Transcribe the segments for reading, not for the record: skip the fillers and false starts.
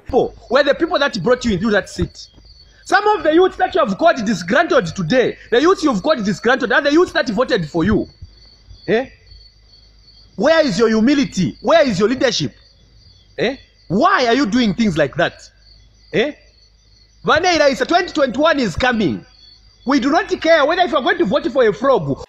people were the people that brought you into that seat. Some of the youth that you have got disgruntled today, the youth you've got disgruntled, are the youth that voted for you. Eh? Where is your humility? Where is your leadership? Eh? Why are you doing things like that? Eh? Vaneira, 2021 is coming. We do not care whether if you are going to vote for a frog.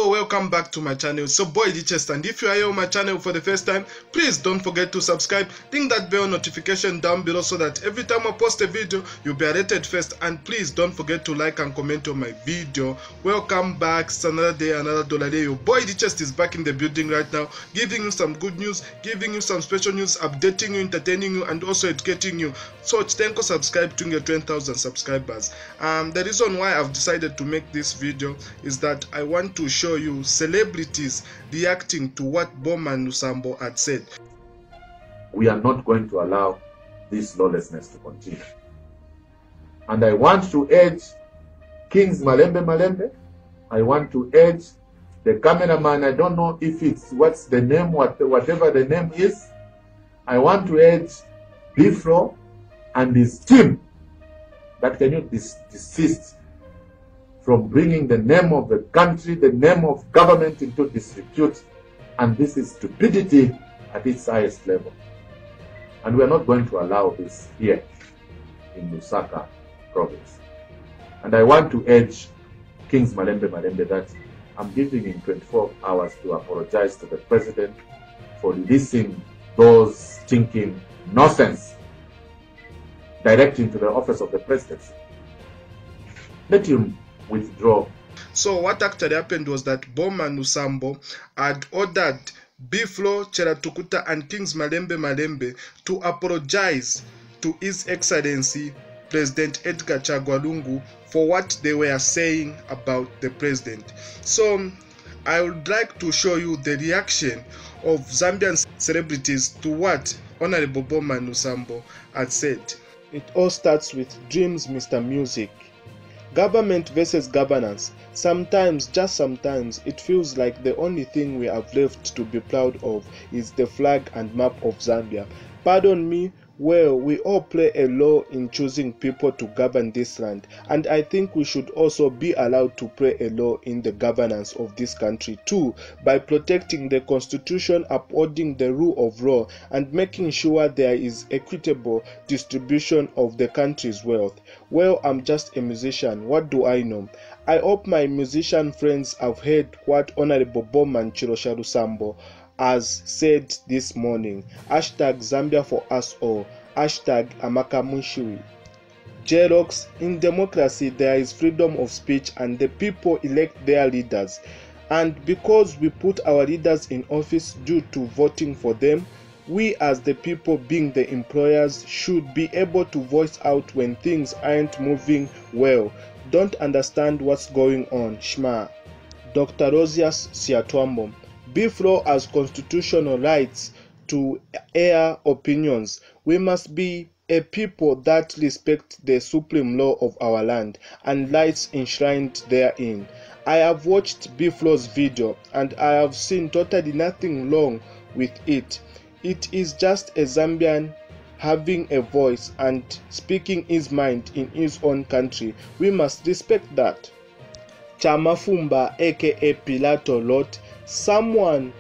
Welcome back to my channel. So boy Chest, and if you are here on my channel for the first time, please don't forget to subscribe, ding that bell notification down below so that every time I post a video you'll be alerted first, and please don't forget to like and comment on my video. Welcome back. It's another day, another dollar day. Your boy Chest is back in the building right now, giving you some good news, giving you some special news, updating you, entertaining you, and also educating you. So thank you, subscribe to get 20,000 subscribers. The reason why I've decided to make this video is that I want to show you celebrities reacting to what Bowman Lusambo had said. We are not going to allow this lawlessness to continue. And I want to urge Kings Malembe. I want to urge the cameraman, I don't know if it's what's the name, whatever the name is. I want to urge Biflo and his team that can you desist from bringing the name of the country, the name of government into disrepute. And this is stupidity at its highest level. And we are not going to allow this here in Lusaka province. And I want to urge Kings Malembe that I'm giving him 24 hours to apologize to the president for releasing those stinking nonsense directing to the office of the presidency. Let him withdraw. So what actually happened was that Bowman Lusambo had ordered Biflo, Cheratukuta, and Kings Malembe to apologize to His Excellency President Edgar Chagwa Lungu for what they were saying about the president. So I would like to show you the reaction of Zambian celebrities to what Honorable Bowman Lusambo had said. It all starts with Dreams, Mr. Music. Government versus governance. Sometimes, just sometimes, it feels like the only thing we have left to be proud of is the flag and map of Zambia. Pardon me, well, we all play a role in choosing people to govern this land, and I think we should also be allowed to play a role in the governance of this country too, by protecting the constitution, upholding the rule of law, and making sure there is equitable distribution of the country's wealth. Well, I'm just a musician, what do I know? I hope my musician friends have heard what Honorable Bowman Lusambo has said this morning. Hashtag Zambia for us all. Hashtag Amakamushiwi. Jerox, in democracy there is freedom of speech and the people elect their leaders. And because we put our leaders in office due to voting for them, we as the people being the employers should be able to voice out when things aren't moving well. Don't understand what's going on. Shma. Dr. Rosias Siatwambo. Biflo has constitutional rights to air opinions. We must be a people that respect the supreme law of our land and rights enshrined therein. I have watched Biflo's video and I have seen totally nothing wrong with it. It is just a Zambian having a voice and speaking his mind in his own country. We must respect that. Chamafumba aka Pilato Lot, someone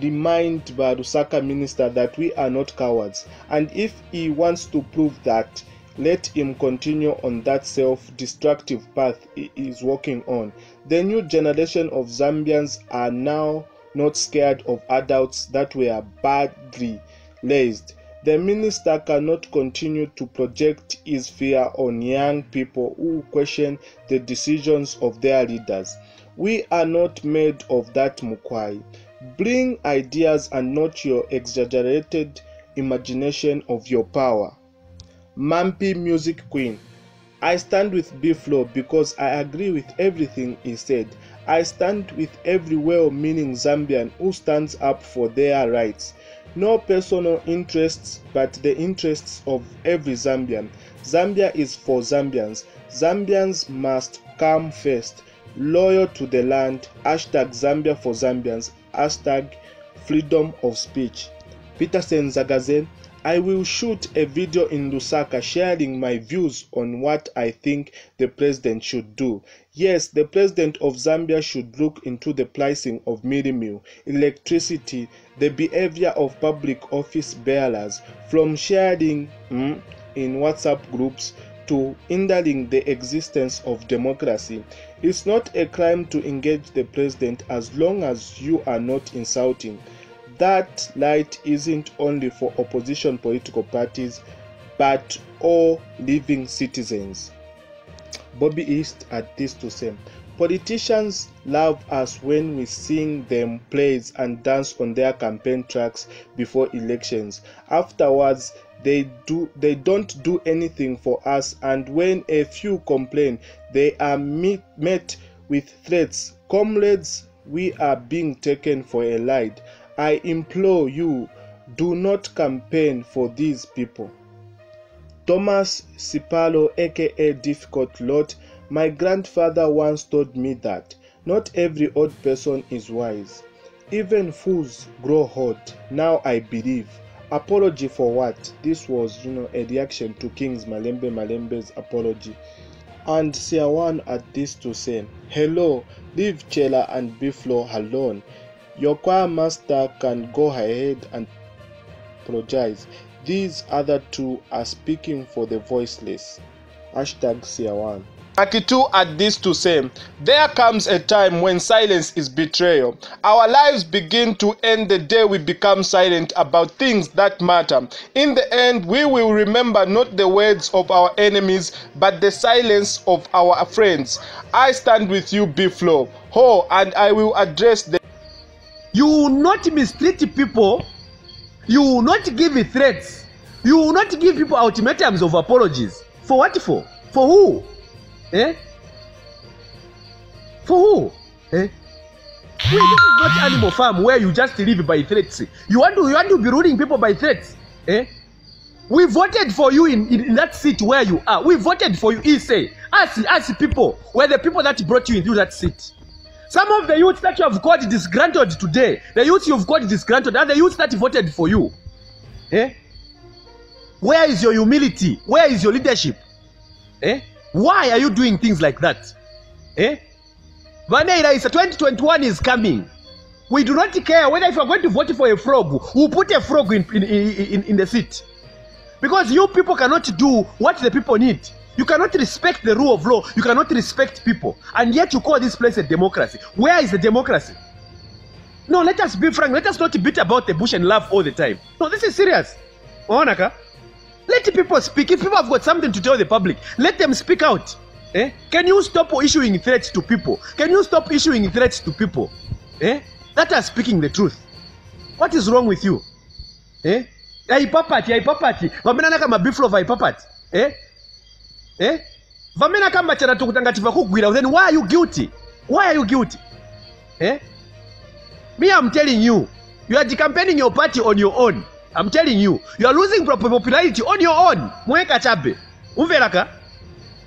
remind the Lusaka minister that we are not cowards, and if he wants to prove that, let him continue on that self-destructive path he is walking on. The new generation of Zambians are now not scared of adults that were badly raised. The minister cannot continue to project his fear on young people who question the decisions of their leaders. We are not made of that mukwai. Bring ideas and not your exaggerated imagination of your power. Mampi Music Queen. I stand with Biflo because I agree with everything he said. I stand with every well-meaning Zambian who stands up for their rights. No personal interests, but the interests of every Zambian. Zambia is for Zambians. Zambians must come first. loyal to the land, #Zambia for Zambians, #freedom of speech. Peterson Zagazen, I will shoot a video in Lusaka sharing my views on what I think the president should do. Yes, the president of Zambia should look into the pricing of meal, electricity, the behavior of public office bearers, from sharing in WhatsApp groups to hindering the existence of democracy. It's not a crime to engage the president as long as you are not insulting. That light isn't only for opposition political parties, but all living citizens. Bobby East at this to say, politicians love us when we sing them praise and dance on their campaign tracks before elections. Afterwards, they don't do anything for us, and when a few complain, they are met with threats. Comrades, we are being taken for a ride. I implore you, do not campaign for these people. Thomas Sipalo, aka Difficult Lot, my grandfather once told me that not every old person is wise. Even fools grow old. Now I believe. Apology for what? This was, a reaction to Kings Malembe's apology. And Seer1 at this to say, hello, leave Challah and Biflo alone. Your choir master can go ahead and apologize. These other two are speaking for the voiceless. #Seer1. Macky2 at this to say, there comes a time when silence is betrayal. Our lives begin to end the day we become silent about things that matter. In the end, we will remember not the words of our enemies, but the silence of our friends. I stand with you, Biflo. And I will address them. You will not mistreat people. You will not give threats. You will not give people ultimatums of apologies. For what for? For who? For who? This is not animal farm where you just live by threats. You want to be ruling people by threats. We voted for you in that seat where you are. We voted for you. He say, us people were the people that brought you into that seat. Some of the youth that you have got disgruntled today, the youth you've got disgruntled, and the youth that voted for you. Where is your humility? Where is your leadership? Why are you doing things like that? Vaneira, 2021 is coming. We do not care whether if you are going to vote for a frog, we'll put a frog in the seat. Because you people cannot do what the people need. You cannot respect the rule of law. You cannot respect people. And yet you call this place a democracy. Where is the democracy? No, let us be frank. Let us not beat about the bush and laugh all the time. No, this is serious. Let people speak. If people have got something to tell the public, let them speak out. Can you stop issuing threats to people? Can you stop issuing threats to people? That are speaking the truth. What is wrong with you? Yaipapati. Vamena kama biflo vaipapati. Vamena kama chana tukutangatifa kugwira. Then why are you guilty? Why are you guilty? Me, I'm telling you, you are campaigning your party on your own. I'm telling you, you are losing popularity on your own. Mweka chape. Uveraka?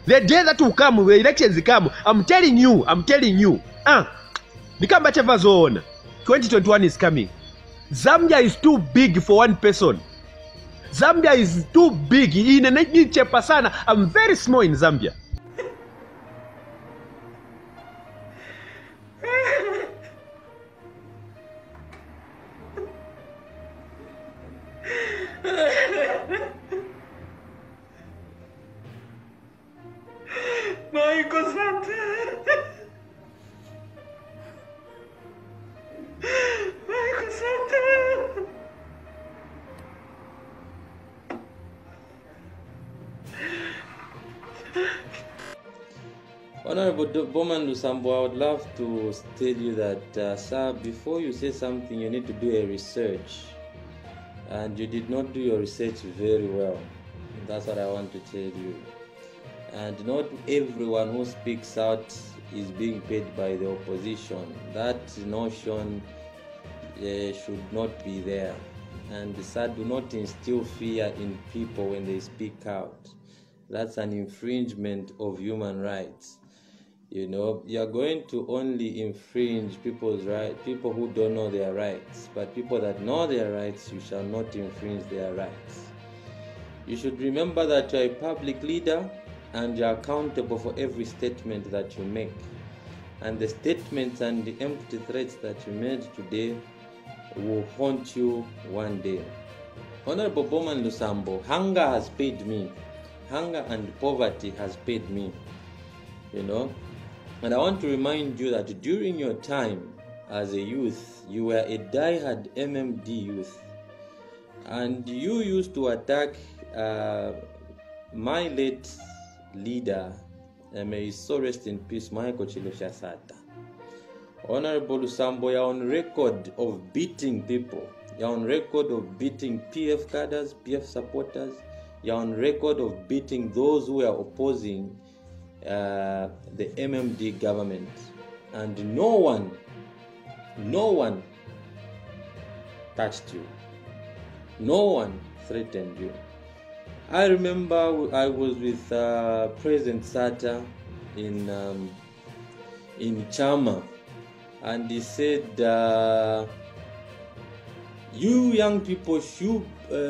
The day that will come, the elections come, I'm telling you. Nikamba chava zone. 2021 is coming. Zambia is too big for one person. Zambia is too big. I'm very small in Zambia. Honorable Bowman Lusambo, I would love to tell you that, sir, before you say something, you need to do a research. And you did not do your research very well. That's what I want to tell you. And not everyone who speaks out is being paid by the opposition. That notion should not be there. And sir, do not instill fear in people when they speak out. That's an infringement of human rights. You know, you're going to only infringe people's rights, people who don't know their rights. But people that know their rights, you shall not infringe their rights. You should remember that you're a public leader and you're accountable for every statement that you make. And the statements and the empty threats that you made today will haunt you one day. Honorable Bowman Lusambo, hunger has paid me. Hunger and poverty has paid me. You know, and I want to remind you that during your time as a youth, you were a diehard MMD youth, and you used to attack my late leader, may his soul rest in peace, macky2. Honorable Lusambo, you're on record of beating people. You're on record of beating PF cadres, PF supporters. You're on record of beating those who are opposing the MMD government, and no one touched you, no one threatened you. I remember I was with President Sata in Chama, and he said, you young people,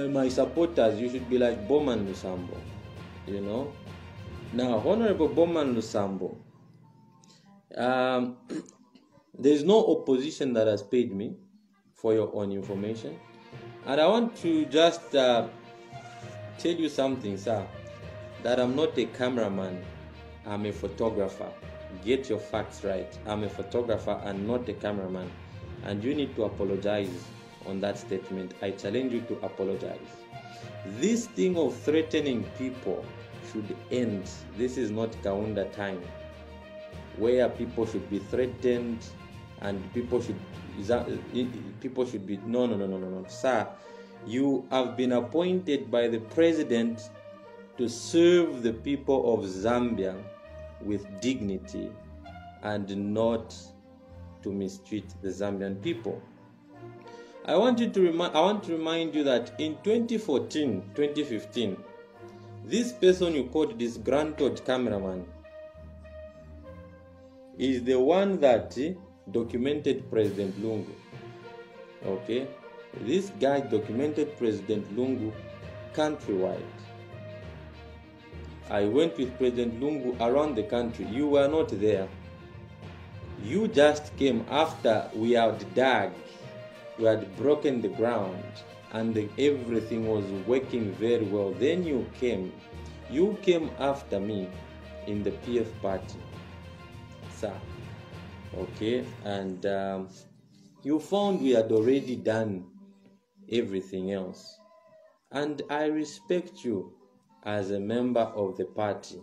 my supporters, you should be like Bowman Lusambo, you know. Now, Honorable Bowman Lusambo, there is no opposition that has paid me, for your own information. And I want to just tell you something, sir, that I'm not a cameraman, I'm a photographer. Get your facts right. I'm a photographer and not a cameraman. And you need to apologize on that statement. I challenge you to apologize. This thing of threatening people should end. This is not Kaunda time, where people should be threatened and people should be no, sir. You have been appointed by the president to serve the people of Zambia with dignity and not to mistreat the Zambian people. I want to remind you that in 2014, 2015, this person you called disgruntled cameraman is the one that documented President Lungu. Okay? This guy documented President Lungu countrywide. I went with President Lungu around the country. You were not there. You just came after we had dug, we had broken the ground, and everything was working very well. Then you came. You came after me in the PF party, sir. Okay, and you found we had already done everything else. And I respect you as a member of the party.